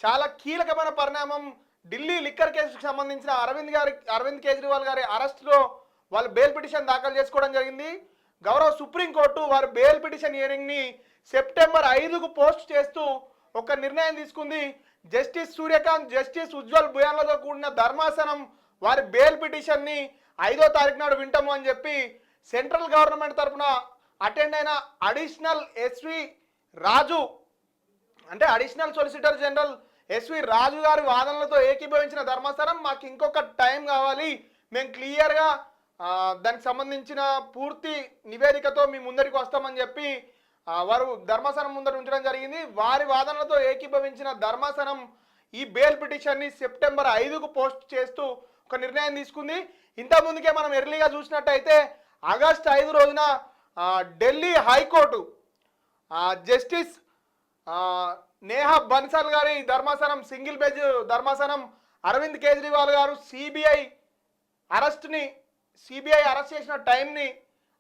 చాలా కీలకమైన పరిణామం. ఢిల్లీ లిక్కర్ కేసుకు సంబంధించిన అరవింద్ కేజ్రీవాల్ గారి అరెస్టులో వాళ్ళు బెయిల్ పిటిషన్ దాఖలు చేసుకోవడం జరిగింది. గౌరవ సుప్రీంకోర్టు వారి బెయిల్ పిటిషన్ హియరింగ్ని సెప్టెంబర్ 5కు పోస్ట్ చేస్తూ ఒక నిర్ణయం తీసుకుంది. జస్టిస్ సూర్యకాంత్, జస్టిస్ ఉజ్వల్ భుయాన్లతో కూడిన ధర్మాసనం వారి బెయిల్ పిటిషన్ని 5వ తారీఖు నాడు వింటాము అని చెప్పి సెంట్రల్ గవర్నమెంట్ తరఫున అటెండ్ అయిన అడిషనల్ ఎస్వి రాజు అంటే అడిషనల్ సొలిసిటర్ జనరల్ ఎస్వి రాజు గారి వాదనలతో ఏకీభవించిన ధర్మాసనం మాకు ఇంకొక టైం కావాలి, మేము క్లియర్గా దానికి సంబంధించిన పూర్తి నివేదికతో మీ ముందరికి వస్తామని చెప్పి వారు ధర్మాసనం ముందర ఉంచడం జరిగింది. వారి వాదనలతో ఏకీభవించిన ధర్మాసనం ఈ బెయిల్ పిటిషన్ని సెప్టెంబర్ 5కు పోస్ట్ చేస్తూ ఒక నిర్ణయం తీసుకుంది. ఇంత ముందుకే మనం ఎర్లీగా చూసినట్టయితే ఆగస్టు 5 రోజున ఢిల్లీ హైకోర్టు జస్టిస్ నేహా బన్సాల్ గారి ధర్మాసనం, సింగిల్ బెంచ్ ధర్మాసనం అరవింద్ కేజ్రీవాల్ గారు సిబిఐ అరెస్ట్ చేసిన టైంని,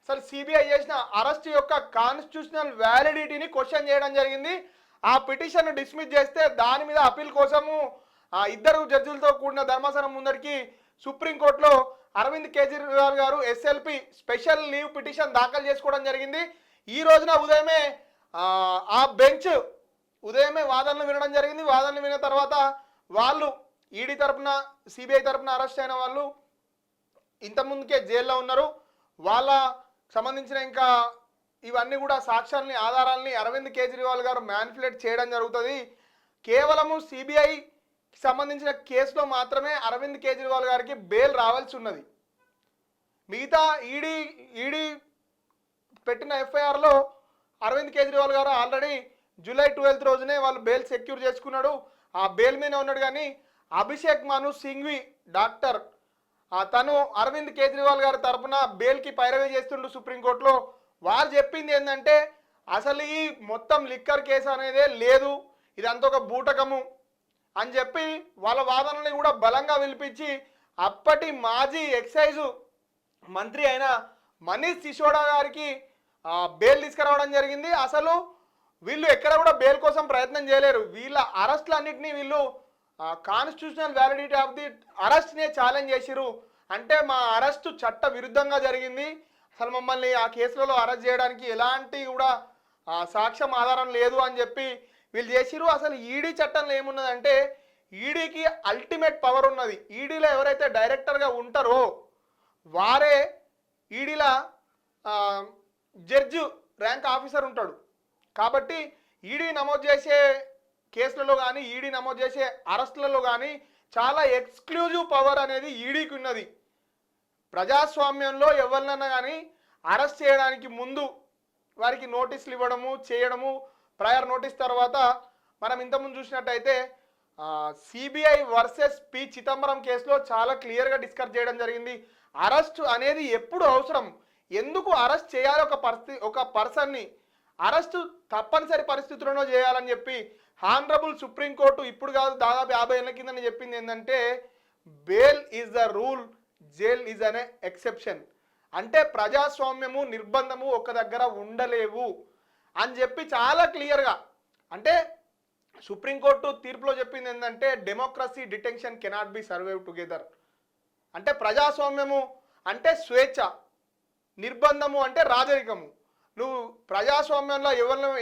అసలు సిబిఐ చేసిన అరెస్ట్ యొక్క కాన్స్టిట్యూషనల్ వ్యాలిడిటీని క్వశ్చన్ చేయడం జరిగింది. ఆ పిటిషన్ డిస్మిస్ చేస్తే దాని మీద అప్పీల్ కోసము 2 జడ్జిలతో కూడిన ధర్మాసనం ముందరికి సుప్రీంకోర్టులో అరవింద్ కేజ్రీవాల్ గారు ఎస్ఎల్పి స్పెషల్ లీవ్ పిటిషన్ దాఖలు చేసుకోవడం జరిగింది. ఈ రోజున ఉదయమే ఆ బెంచ్ వాదనలు వినడం జరిగింది. వాదనలు విన్న తర్వాత వాళ్ళు ఈడీ తరపున సిబిఐ తరపున అరెస్ట్ అయిన వాళ్ళు ఇంతకుముందుకే జైల్లో ఉన్నారు. వాళ్ళ సంబంధించిన ఇంకా ఇవన్నీ కూడా సాక్ష్యాలని, ఆధారాలని అరవింద్ కేజ్రీవాల్ గారు మ్యానిపులేట్ చేయడం జరుగుతుంది. కేవలము సిబిఐకి సంబంధించిన కేసులో మాత్రమే అరవింద్ కేజ్రీవాల్ గారికి బెయిల్ రావాల్సి ఉన్నది. మిగతా ఈడీ పెట్టిన ఎఫ్ఐఆర్లో అరవింద్ కేజ్రీవాల్ గారు ఆల్రెడీ జూలై 12 రోజునే వాళ్ళు బెయిల్ సెక్యూర్ చేసుకున్నాడు. ఆ బెయిల్ మీద ఉన్నాడు. కానీ అభిషేక్ మను సింఘ్వి డాక్టర్ తను అరవింద్ కేజ్రీవాల్ గారి తరఫున బెయిల్కి పైరవీ చేస్తుండు సుప్రీంకోర్టులో. వారు చెప్పింది ఏంటంటే అసలు ఈ మొత్తం లిక్కర్ కేసు అనేదే లేదు, ఇదంతా ఒక బూటకము అని చెప్పి వాళ్ళ వాదనని కూడా బలంగా వినిపించి అప్పటి మాజీ ఎక్సైజ్ మంత్రి అయిన మనీష్ సిసోడా గారికి బెయిల్ తీసుకురావడం జరిగింది. అసలు వీళ్ళు ఎక్కడ కూడా బెయిల్ కోసం ప్రయత్నం చేయలేరు. వీళ్ళ అరెస్టులన్నింటినీ వీళ్ళు కాన్స్టిట్యూషనల్ వ్యాలిడిటీ ఆఫ్ ది అరెస్ట్నే ఛాలెంజ్ చేసిరు. అంటే మా అరెస్టు చట్ట విరుద్ధంగా జరిగింది, అసలు మమ్మల్ని ఆ కేసులలో అరెస్ట్ చేయడానికి ఎలాంటి కూడా సాక్ష్యం ఆధారం లేదు అని చెప్పి వీళ్ళు చేసిరు. అసలు ఈడీ చట్టంలో ఏమున్నదంటే ఈడీకి అల్టిమేట్ పవర్ ఉన్నది. ఈడీలో ఎవరైతే డైరెక్టర్గా ఉంటారో వారే ఈడీలో జడ్జి ర్యాంక్ ఆఫీసర్ ఉంటాడు. కాబట్టి ఈడీ నమోదు చేసే కేసులలో కానీ, ఈడీ నమోదు చేసే అరెస్టులలో కానీ చాలా ఎక్స్క్లూజివ్ పవర్ అనేది ఈడీకి ఉన్నది. ప్రజాస్వామ్యంలో ఎవరినైనా కానీ అరెస్ట్ చేయడానికి ముందు వారికి నోటీసులు ఇవ్వడము, చేయడము, ప్రయర్ నోటీస్ తర్వాత మనం ఇంతకుముందు చూసినట్టయితే సిబిఐ వర్సెస్ పి చిదంబరం కేసులో చాలా క్లియర్గా డిస్కస్ చేయడం జరిగింది. అరెస్ట్ అనేది ఎప్పుడు అవసరం, ఎందుకు అరెస్ట్ చేయాలి, ఒక పర్సన్ని అరెస్టు తప్పనిసరి పరిస్థితుల్లో చేయాలని చెప్పి హానరబుల్ సుప్రీంకోర్టు ఇప్పుడు కాదు దాదాపు 50 ఏళ్ళ కిందని చెప్పింది ఏంటంటే bail is the rule, jail is అనే ఎక్సెప్షన్. అంటే ప్రజాస్వామ్యము, నిర్బంధము ఒక దగ్గర ఉండలేవు అని చెప్పి చాలా క్లియర్గా, అంటే సుప్రీంకోర్టు తీర్పులో చెప్పింది ఏంటంటే democracy detention cannot be survive together. అంటే ప్రజాస్వామ్యము అంటే స్వేచ్ఛ, నిర్బంధము అంటే రాజరికము. నువ్వు ప్రజాస్వామ్యంలో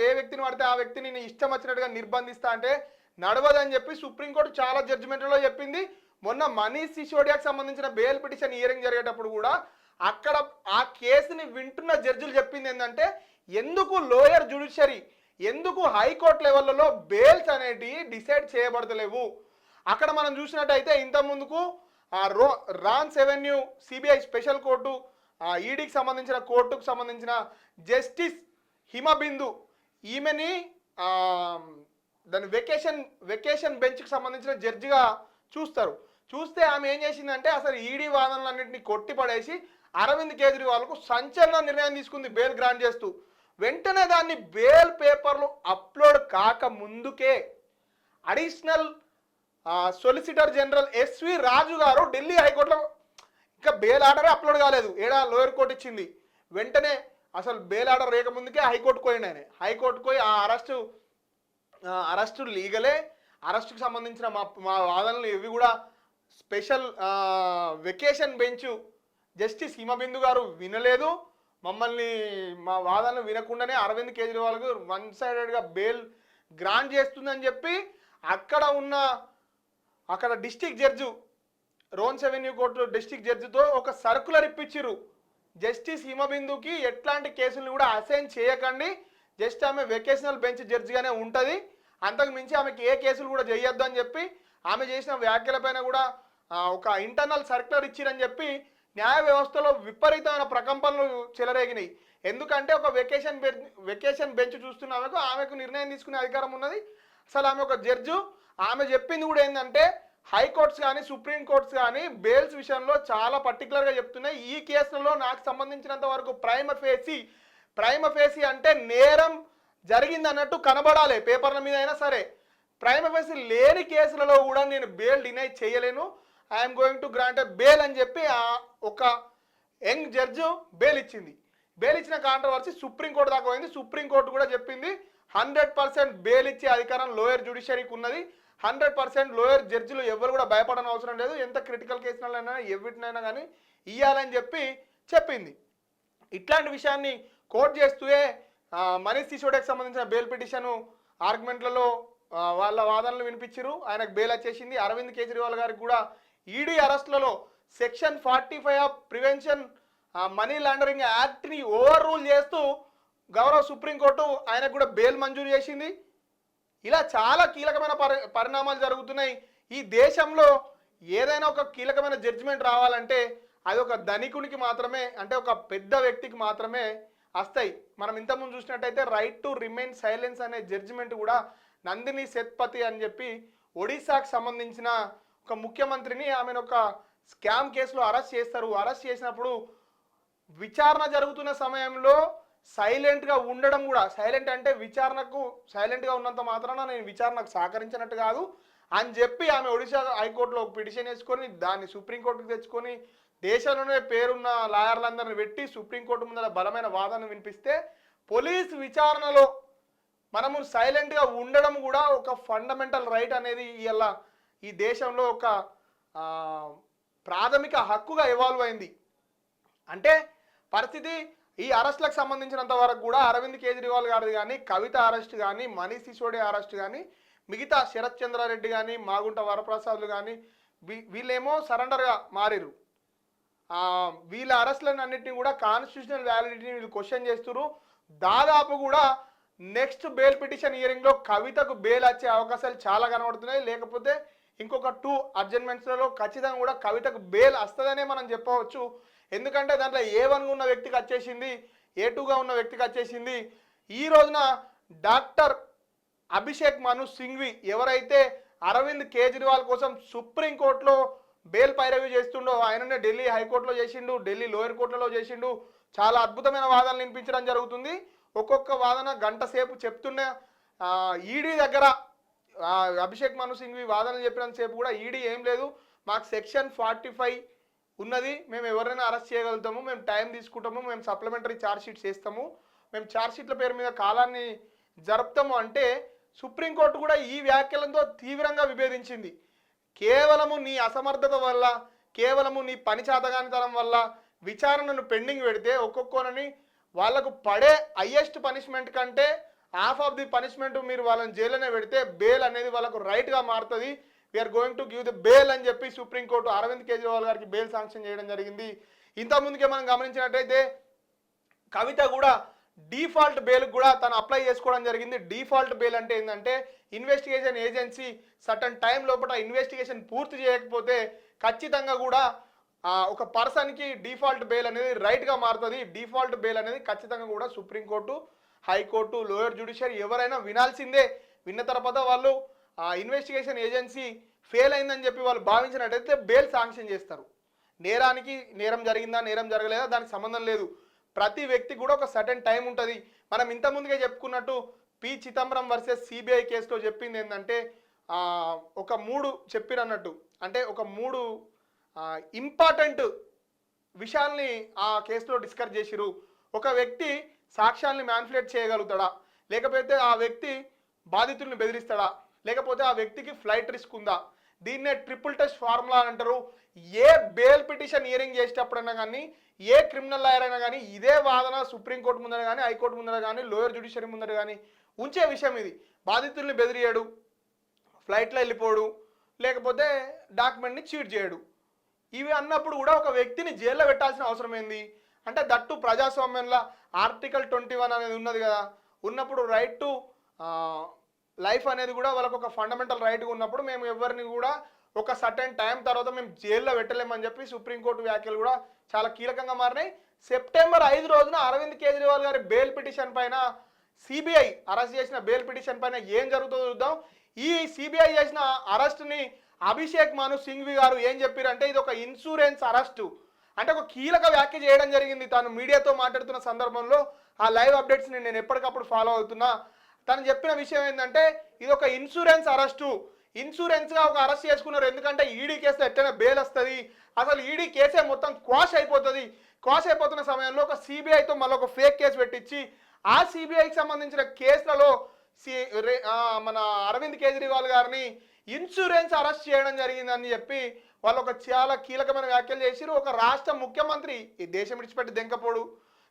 ఏ వ్యక్తిని పడితే ఆ వ్యక్తిని నీ ఇష్టం వచ్చినట్టుగా నిర్బంధిస్తా అంటే నడవదని చెప్పి సుప్రీంకోర్టు చాలా జడ్జిమెంట్లో చెప్పింది. మొన్న మనీష్ సిసోడియాకి సంబంధించిన బెయిల్ పిటిషన్ హియరింగ్ జరిగేటప్పుడు కూడా అక్కడ ఆ కేసుని వింటున్న జడ్జిలు చెప్పింది ఏంటంటే ఎందుకు లోయర్ జ్యుడిషియరీ, ఎందుకు హైకోర్టు లెవెల్లో బెయిల్స్ అనేటివి డిసైడ్ చేయబడతలేవు. అక్కడ మనం చూసినట్టయితే ఇంతకుముందుకు రాన్స్ ఎవెన్యూ సిబిఐ స్పెషల్ కోర్టు, ఈడీకి సంబంధించిన కోర్టుకు సంబంధించిన జస్టిస్ హిమబిందు, ఈమెని దాని వెకేషన్ బెంచ్కి సంబంధించిన జడ్జిగా చూస్తే ఆమె ఏం చేసిందంటే అసలు ఈడీ వాదనలన్నింటినీ కొట్టిపడేసి అరవింద్ కేజ్రీవాల్కు సంచలన నిర్ణయం తీసుకుంది బెయిల్ గ్రాంట్ చేస్తూ. వెంటనే దాన్ని బెయిల్ పేపర్లు అప్లోడ్ కాక ముందుకే అడిషనల్ సొలిసిటర్ జనరల్ ఎస్వి రాజు గారు ఢిల్లీ హైకోర్టులో ఇంకా బెయిల్ ఆర్డరే అప్లోడ్ కాలేదు, లోయర్ కోర్టు ఇచ్చింది. వెంటనే అసలు బెయిల్ ఆర్డర్ లేకముందుకే హైకోర్టుకు పోయింది ఆయన. హైకోర్టుకు పోయి ఆ అరెస్టు లీగలే, అరెస్ట్కి సంబంధించిన మా వాదనలు ఇవి కూడా special vacation bench justice Himabindu గారు వినలేదు. మమ్మల్ని మా వాదనలు వినకుండానే అరవింద్ కేజ్రీవాల్కు వన్ సైడెడ్గా బెయిల్ గ్రాంట్ చేస్తుందని చెప్పి అక్కడ district judge Rouse Avenue Court district జడ్జితో ఒక సర్కులర్ ఇప్పించిర్రు. జస్టిస్ హిమబిందుకి ఎట్లాంటి కేసులు కూడా అసైన్ చేయకండి, జస్ట్ ఆమె వెకేషనల్ బెంచ్ జడ్జిగానే ఉంటుంది, అంతకు మించి ఆమెకి ఏ కేసులు కూడా చేయొద్దు అని చెప్పి ఆమె చేసిన వ్యాఖ్యలపైన కూడా ఒక ఇంటర్నల్ సర్కులర్ ఇచ్చిరని చెప్పి న్యాయ వ్యవస్థలో విపరీతమైన ప్రకంపనలు చెలరేగినాయి. ఎందుకంటే ఒక వెకేషన్ బెంచ్ చూస్తున్న ఆమెకు నిర్ణయం తీసుకునే అధికారం ఉన్నది. అసలు ఆమె ఒక జడ్జు, ఆమె చెప్పింది కూడా ఏంటంటే హైకోర్ట్స్ కానీ సుప్రీం కోర్ట్స్ కానీ బెయిల్స్ విషయంలో చాలా పర్టికులర్గా చెప్తున్నాయి. ఈ కేసులలో నాకు సంబంధించినంత వరకు ప్రైమ ఫేసి అంటే నేరం జరిగింది అన్నట్టు కనబడాలి పేపర్ల మీద అయినా సరే. ప్రైమ ఫేసి లేని కేసులలో కూడా నేను బెయిల్ డినై చేయలేను, I'm going to grant bail అని చెప్పి ఒక యంగ్ జడ్జు బెయిల్ ఇచ్చింది. బెయిల్ ఇచ్చిన కాంట్రవర్సీ సుప్రీంకోర్టు దాకా పోయింది. సుప్రీంకోర్టు కూడా చెప్పింది 100% బెయిల్ ఇచ్చే అధికారం లోయర్ జ్యుడిషియరీకి ఉన్నది. 100% లోయర్ జడ్జిలు ఎవరు కూడా భయపడని అవసరం లేదు, ఎంత క్రిటికల్ కేసులైనా ఎవరినైనా కానీ ఇవ్వాలని చెప్పింది. ఇట్లాంటి విషయాన్ని కోర్టు చేస్తూనే మనీష్ సిసోడియాకి సంబంధించిన బెయిల్ పిటిషన్ ఆర్గ్యుమెంట్లలో వాళ్ళ వాదనలు వినిపించారు. ఆయనకు బెయిల్ వచ్చేసింది. అరవింద్ కేజ్రీవాల్ గారికి కూడా ఈడీ అరెస్టులలో section 45 of prevention money laundering యాక్ట్ని ఓవర్ రూల్ చేస్తూ గౌరవ సుప్రీంకోర్టు ఆయనకు కూడా బెయిల్ మంజూరు చేసింది. ఇలా చాలా కీలకమైన పరిణామాలు జరుగుతున్నాయి. ఈ దేశంలో ఏదైనా ఒక కీలకమైన జడ్జిమెంట్ రావాలంటే అది ఒక ధనికునికి మాత్రమే, అంటే ఒక పెద్ద వ్యక్తికి మాత్రమే వస్తాయి. మనం ఇంతకుముందు చూసినట్టయితే రైట్ టు రిమైన్ సైలెన్స్ అనే జడ్జిమెంట్ కూడా నందిని శతపథి అని చెప్పి ఒడిశాకు సంబంధించిన ఒక ముఖ్యమంత్రిని ఆమెను ఒక స్కామ్ కేసులో అరెస్ట్ చేస్తారు. అరెస్ట్ చేసినప్పుడు విచారణ జరుగుతున్న సమయంలో సైలెంట్గా ఉండడం కూడా, సైలెంట్ అంటే విచారణకు సైలెంట్గా ఉన్నంత మాత్రాన నేను విచారణకు సహకరించినట్టు కాదు అని చెప్పి ఆమె ఒడిశా హైకోర్టులో ఒక పిటిషన్ వేసుకొని దాన్ని సుప్రీంకోర్టుకు తెచ్చుకొని దేశంలోనే పేరున్న లాయర్లందరిని పెట్టి సుప్రీంకోర్టు ముందర బలమైన వాదన వినిపిస్తే పోలీస్ విచారణలో మనము సైలెంట్గా ఉండడం కూడా ఒక ఫండమెంటల్ రైట్ అనేది ఇలా ఈ దేశంలో ఒక ప్రాథమిక హక్కుగా ఎవాల్వ్ అయింది. అంటే పరిస్థితి ఈ అరెస్టులకు సంబంధించినంత వరకు కూడా అరవింద్ కేజ్రీవాల్ గారిది కానీ, కవిత అరెస్ట్ కానీ, మనీష్ సిసోడియా అరెస్ట్ కానీ, మిగతా శరత్ చంద్రారెడ్డి కానీ, మాగుంట వరప్రసాద్లు కానీ వీళ్ళేమో సరెండర్గా మారిరు. వీళ్ళ అరెస్టులను అన్నింటినీ కూడా కాన్స్టిట్యూషనల్ వ్యాలిడిటీని వీళ్ళు క్వశ్చన్ చేస్తున్నారు. దాదాపు కూడా నెక్స్ట్ బెయిల్ పిటిషన్ హియరింగ్లో కవితకు బెయిల్ వచ్చే అవకాశాలు చాలా కనబడుతున్నాయి. లేకపోతే ఇంకొక 2 అడ్జర్న్మెంట్స్లలో ఖచ్చితంగా కూడా కవితకు బెయిల్ వస్తుందనే మనం చెప్పవచ్చు. ఎందుకంటే దాంట్లో A1గా ఉన్న వ్యక్తికి వచ్చేసింది, A2గా ఉన్న వ్యక్తికి వచ్చేసింది. ఈ రోజున డాక్టర్ అభిషేక్ మను సింఘ్వి ఎవరైతే అరవింద్ కేజ్రీవాల్ కోసం సుప్రీంకోర్టులో బెయిల్ పైరవీ చేస్తుండో, ఆయననే ఢిల్లీ హైకోర్టులో చేసిండు, ఢిల్లీ లోయర్ కోర్టులలో చేసిండు. చాలా అద్భుతమైన వాదనలు వినిపించడం జరుగుతుంది. ఒక్కొక్క వాదన గంట సేపు చెప్తున్న ఈడీ దగ్గర అభిషేక్ మను సింఘ్వి వాదనలు చెప్పినంత సేపు కూడా ఈడీ ఏం లేదు, మాకు సెక్షన్ 45 ఉన్నది, మేము ఎవరైనా అరెస్ట్ చేయగలుగుతాము, మేము టైం తీసుకుంటాము, మేము సప్లిమెంటరీ ఛార్జ్ షీట్స్ చేస్తాము, మేము ఛార్జ్ షీట్ల పేరు మీద కాలాన్ని జరుపుతాము అంటే సుప్రీంకోర్టు కూడా ఈ వ్యాఖ్యలతో తీవ్రంగా విభేదించింది. కేవలము నీ అసమర్థత వల్ల, కేవలము నీ పని చేతగానితనం వల్ల విచారణను పెండింగ్ పెడితే ఒక్కొక్కరిని వాళ్ళకు పడే హైయెస్ట్ పనిష్మెంట్ కంటే హాఫ్ ఆఫ్ ది పనిష్మెంట్ మీరు వాళ్ళని జైల్లోనే పెడితే బెయిల్ అనేది వాళ్ళకు రైట్గా మారుతుంది. We're going to give the bail అని చెప్పి సుప్రీంకోర్టు అరవింద్ కేజ్రీవాల్ గారికి బెయిల్ శాంక్షన్ చేయడం జరిగింది. ఇంతకుముందుకే మనం గమనించినట్టయితే కవిత కూడా డిఫాల్ట్ బెయిల్ కూడా తను అప్లై చేసుకోవడం జరిగింది. డిఫాల్ట్ బెయిల్ అంటే ఏంటంటే ఇన్వెస్టిగేషన్ ఏజెన్సీ సర్టన్ టైం లోపల ఇన్వెస్టిగేషన్ పూర్తి చేయకపోతే ఖచ్చితంగా కూడా ఒక పర్సన్కి డిఫాల్ట్ బెయిల్ అనేది రైట్గా మారుతుంది. డిఫాల్ట్ బెయిల్ అనేది ఖచ్చితంగా కూడా సుప్రీంకోర్టు, హైకోర్టు, లోయర్ జ్యుడిషియరీ ఎవరైనా వినాల్సిందే. విన్న తర్వాత వాళ్ళు ఇన్వెస్టిగేషన్ ఏజెన్సీ ఫెయిల్ అయిందని చెప్పి వాళ్ళు భావించినట్టయితే బెయిల్ శాంక్షన్ చేస్తారు. నేరానికి నేరం జరిగిందా, నేరం జరగలేదా దానికి సంబంధం లేదు. ప్రతి వ్యక్తికి కూడా ఒక సర్టెన్ టైం ఉంటుంది. మనం ఇంతకుముందుగా చెప్పుకున్నట్టు పి చిదంబరం వర్సెస్ సిబిఐ కేసులో చెప్పింది ఏంటంటే ఒక 3 చెప్పిరన్నట్టు, అంటే ఒక 3 ఇంపార్టెంట్ విషయాల్ని ఆ కేసులో డిస్కస్ చేసిరు. ఒక వ్యక్తి సాక్ష్యాల్ని మ్యానిపులేట్ చేయగలుగుతాడా, లేకపోతే ఆ వ్యక్తి బాధితుల్ని బెదిరిస్తాడా, లేకపోతే ఆ వ్యక్తికి ఫ్లైట్ రిస్క్ ఉందా? దీన్నే ట్రిపుల్ టెస్ట్ ఫార్ములా అని అంటారు. ఏ బెయిల్ పిటిషన్ హియరింగ్ చేసేటప్పుడైనా కానీ, ఏ క్రిమినల్ లాయర్ అయినా కానీ ఇదే వాదన సుప్రీంకోర్టు ముందర కానీ, హైకోర్టు ముందర కానీ, లోయర్ జ్యుడిషియరీ ముందర కానీ ఉంచే విషయం ఇది. బాధితుల్ని బెదిరియడు, ఫ్లైట్లో వెళ్ళిపోడు, లేకపోతే డాక్యుమెంట్ని చీట్ చేయడు. ఇవి అన్నప్పుడు కూడా ఒక వ్యక్తిని జైల్లో పెట్టాల్సిన అవసరం ఏంది అంటే, దట్టు ప్రజాస్వామ్యంలో ఆర్టికల్ 21 అనేది ఉన్నది కదా. ఉన్నప్పుడు రైట్ టు లైఫ్ అనేది కూడా వాళ్ళకు ఒక ఫండమెంటల్ రైట్గా ఉన్నప్పుడు మేము ఎవరిని కూడా ఒక సర్టెన్ టైం తర్వాత మేము జైల్లో పెట్టలేమని చెప్పి సుప్రీంకోర్టు వ్యాఖ్యలు కూడా చాలా కీలకంగా మారినాయి. సెప్టెంబర్ 5 రోజున అరవింద్ కేజ్రీవాల్ గారి బెయిల్ పిటిషన్ పైన సిబిఐ అరెస్ట్ చేసిన బెయిల్ పిటిషన్ పైన ఏం జరుగుతుందో చూద్దాం. ఈ సిబిఐ చేసిన అరెస్ట్ని అభిషేక్ మను సింఘ్వి గారు ఏం చెప్పారంటే, ఇది ఒక ఇన్సూరెన్స్ అరెస్టు అంటే ఒక కీలక వ్యాఖ్య చేయడం జరిగింది. తాను మీడియాతో మాట్లాడుతున్న సందర్భంలో ఆ లైవ్ అప్డేట్స్ని నేను ఎప్పటికప్పుడు ఫాలో అవుతున్నా. తను చెప్పిన విషయం ఏంటంటే, ఇది ఒక ఇన్సూరెన్స్ అరెస్టు, ఇన్సూరెన్స్గా ఒక అరెస్ట్ చేసుకున్నారు. ఎందుకంటే ఈడీ కేసులో ఎట్లయినా బెయిల్ వస్తుంది, అసలు ఈడీ కేసే మొత్తం క్వాష్ అయిపోతుంది. క్వాష్ అయిపోతున్న సమయంలో ఒక సిబిఐతో మళ్ళీ ఒక ఫేక్ కేసు పెట్టించి ఆ సిబిఐకి సంబంధించిన కేసులలో మన అరవింద్ కేజ్రీవాల్ గారిని ఇన్సూరెన్స్ అరెస్ట్ చేయడం జరిగిందని చెప్పి వాళ్ళు ఒక చాలా కీలకమైన వ్యాఖ్యలు చేసిరు. ఒక రాష్ట్ర ముఖ్యమంత్రి ఈ దేశం విడిచిపెట్టి దెంకపోడు,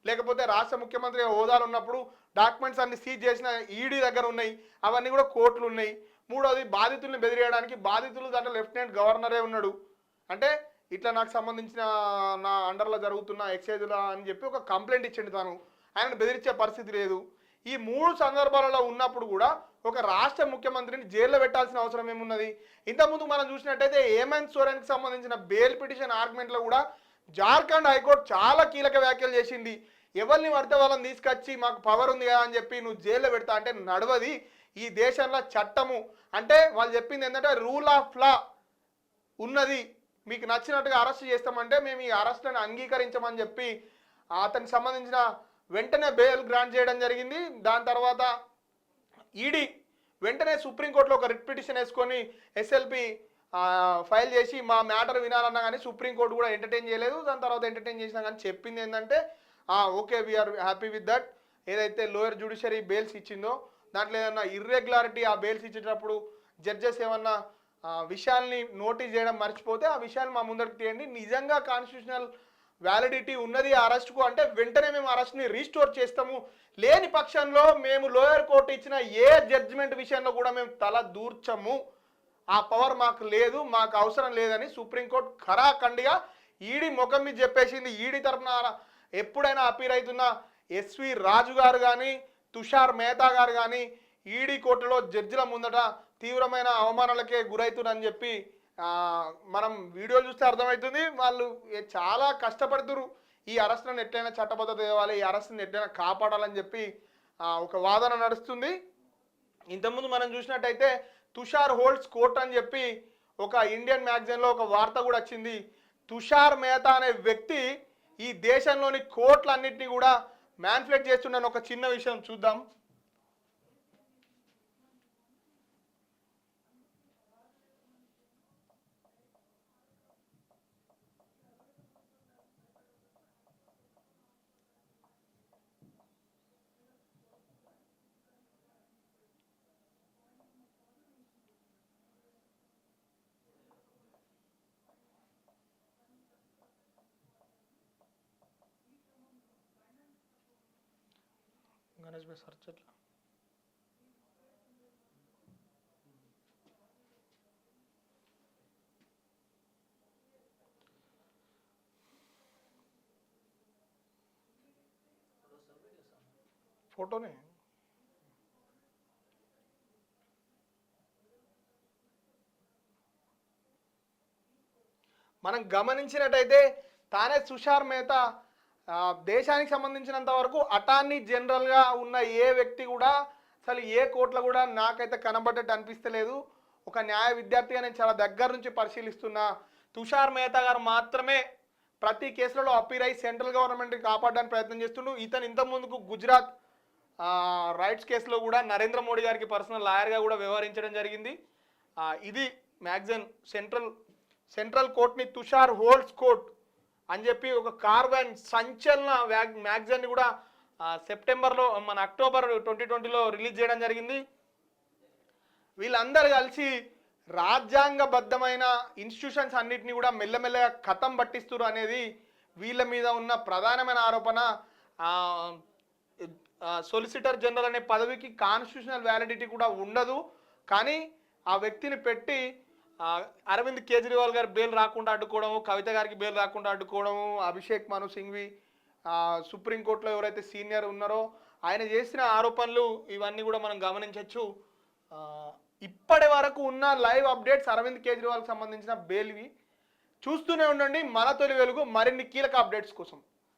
లేకపోతే రాష్ట్ర ముఖ్యమంత్రి హోదాలు ఉన్నప్పుడు డాక్యుమెంట్స్ అన్ని సీజ్ చేసిన ఈడీ దగ్గర ఉన్నాయి, అవన్నీ కూడా కోర్టులు ఉన్నాయి. మూడోది, బాధితుల్ని బెదిరియడానికి బాధితులు దాంట్లో లెఫ్టినెంట్ గవర్నరే ఉన్నాడు. అంటే ఇట్లా నాకు సంబంధించిన నా అండర్లో జరుగుతున్న ఎక్సైజ్లా అని చెప్పి ఒక కంప్లైంట్ ఇచ్చిండు తాను. ఆయనను బెదిరించే పరిస్థితి లేదు. ఈ 3 సందర్భాలలో ఉన్నప్పుడు కూడా ఒక రాష్ట్ర ముఖ్యమంత్రిని జైల్లో పెట్టాల్సిన అవసరం ఏమున్నది? ఇంతకుముందు మనం చూసినట్టయితే హేమంత్ సోరెన్కి సంబంధించిన బెయిల్ పిటిషన్ ఆర్గ్యుమెంట్లో కూడా జార్ఖండ్ హైకోర్టు చాలా కీలక వ్యాఖ్యలు చేసింది. ఎవరిని పడితే వాళ్ళని తీసుకొచ్చి మాకు పవర్ ఉంది కదా అని చెప్పి నువ్వు జైల్లో పెడతా అంటే నడవది. ఈ దేశంలో చట్టము అంటే వాళ్ళు చెప్పింది ఏంటంటే రూల్ ఆఫ్ లా ఉన్నది, మీకు నచ్చినట్టుగా అరెస్ట్ చేస్తామంటే మేము ఈ అరెస్ట్లను అంగీకరించమని చెప్పి అతనికి సంబంధించిన వెంటనే బెయిల్ గ్రాంట్ చేయడం జరిగింది. దాని తర్వాత ఈడీ వెంటనే సుప్రీంకోర్టులో ఒక రిట్ పిటిషన్ వేసుకొని ఎస్ఎల్పి ఫైల్ చేసి మా మ్యాటర్ వినాలన్నా కానీ సుప్రీంకోర్టు కూడా ఎంటర్టైన్ చేయలేదు. దాని తర్వాత ఎంటర్టైన్ చేసినా కానీ చెప్పింది ఏంటంటే okay we're happy with that. ఏదైతే లోయర్ జ్యుడిషియరీ బెయిల్స్ ఇచ్చిందో దాంట్లో ఏదన్నా ఇర్రెగ్యులారిటీ ఆ బెయిల్స్ ఇచ్చేటప్పుడు జడ్జెస్ ఏమన్నా విషయాల్ని నోటీస్ చేయడం మర్చిపోతే ఆ విషయాన్ని మా ముందరికి తీయండి. నిజంగా కాన్స్టిట్యూషనల్ వ్యాలిడిటీ ఉన్నది ఆ అరెస్ట్కు అంటే వెంటనే మేము అరెస్ట్ని రీస్టోర్ చేస్తాము. లేని పక్షంలో మేము లోయర్ కోర్టు ఇచ్చిన ఏ జడ్జిమెంట్ విషయంలో కూడా మేము తల దూర్చము. ఆ పవర్ మాకు లేదు, మాకు అవసరం లేదని సుప్రీంకోర్టు ఖరాఖండిగా ఈడీ ముఖం మీద చెప్పేసింది. ఈడీ తరఫున ఎప్పుడైనా అపీర్ అవుతున్న ఎస్వి రాజు గారు కానీ, తుషార్ మెహతా గారు కానీ ఈడీ కోర్టులో జడ్జిల ముందట తీవ్రమైన అవమానాలకే గురవుతున్నారని చెప్పి మనం వీడియోలు చూస్తే అర్థమవుతుంది. వాళ్ళు చాలా కష్టపడుతున్నారు ఈ అరెస్ట్లను ఎట్లయినా చట్టబద్ధత తేవాలి, ఈ అరెస్ట్ని ఎట్లయినా కాపాడాలని చెప్పి ఒక వాదన నడుస్తుంది. ఇంతకుముందు మనం చూసినట్టయితే తుషార్ హోల్డ్స్ కోర్ట్ అని చెప్పి ఒక ఇండియన్ మ్యాగజైన్లో ఒక వార్త కూడా వచ్చింది. తుషార్ మెహతా అనే వ్యక్తి ఈ దేశంలోని కోర్టులన్నింటినీ కూడా మ్యాన్ఫ్లెట్ చేస్తుండని ఒక చిన్న విషయం చూద్దాం. गणेश भाई सर्च ఎట్లా ఫోటోనే మనం గమనించినట్టయితే తానే తుషార్ మెహతా దేశానికి సంబంధించినంత వరకు అటార్నీ జనరల్గా ఉన్న ఏ వ్యక్తి కూడా అసలు ఏ కోర్టులో కూడా నాకైతే కనబడ్డట్టు అనిపిస్తలేదు. ఒక న్యాయ విద్యార్థిగా నేను చాలా దగ్గర నుంచి పరిశీలిస్తున్నా. తుషార్ మెహతా గారు మాత్రమే ప్రతి కేసులలో అపీర్ అయ్యి సెంట్రల్ గవర్నమెంట్ని కాపాడడానికి ప్రయత్నం చేస్తుండు. ఇతను ఇంతకుముందుకు గుజరాత్ రైట్స్ కేసులో కూడా నరేంద్ర మోడీ గారికి పర్సనల్ లాయర్గా కూడా వ్యవహరించడం జరిగింది. ఇది మ్యాగజైన్ సెంట్రల్ కోర్ట్ని తుషార్ హోల్డ్స్ కోర్ట్ అని చెప్పి ఒక కార్బన్ సంచలన మ్యాగజైన్ కూడా సెప్టెంబర్లో మన అక్టోబర్ 2020లో రిలీజ్ చేయడం జరిగింది. వీళ్ళందరూ కలిసి రాజ్యాంగబద్ధమైన ఇన్స్టిట్యూషన్స్ అన్నిటిని కూడా మెల్లమెల్లగా ఖతం పట్టిస్తున్నారు అనేది వీళ్ళ మీద ఉన్న ప్రధానమైన ఆరోపణ. సొలిసిటర్ జనరల్ అనే పదవికి కాన్స్టిట్యూషనల్ వ్యాలిడిటీ కూడా ఉండదు, కానీ ఆ వ్యక్తిని పెట్టి అరవింద్ కేజ్రీవాల్ గారి బెయిల్ రాకుండా అడ్డుకోవడము, కవిత గారికి బెయిల్ రాకుండా అడ్డుకోవడము, అభిషేక్ మను సింఘ్వి సుప్రీంకోర్టులో ఎవరైతే సీనియర్ ఉన్నారో ఆయన చేసిన ఆరోపణలు ఇవన్నీ కూడా మనం గమనించవచ్చు. ఇప్పటి వరకు ఉన్న లైవ్ అప్డేట్స్ అరవింద్ కేజ్రీవాల్కి సంబంధించిన బెయిల్వి చూస్తూనే ఉండండి. మన తొలి వెలుగు మరిన్ని కీలక అప్డేట్స్ కోసం.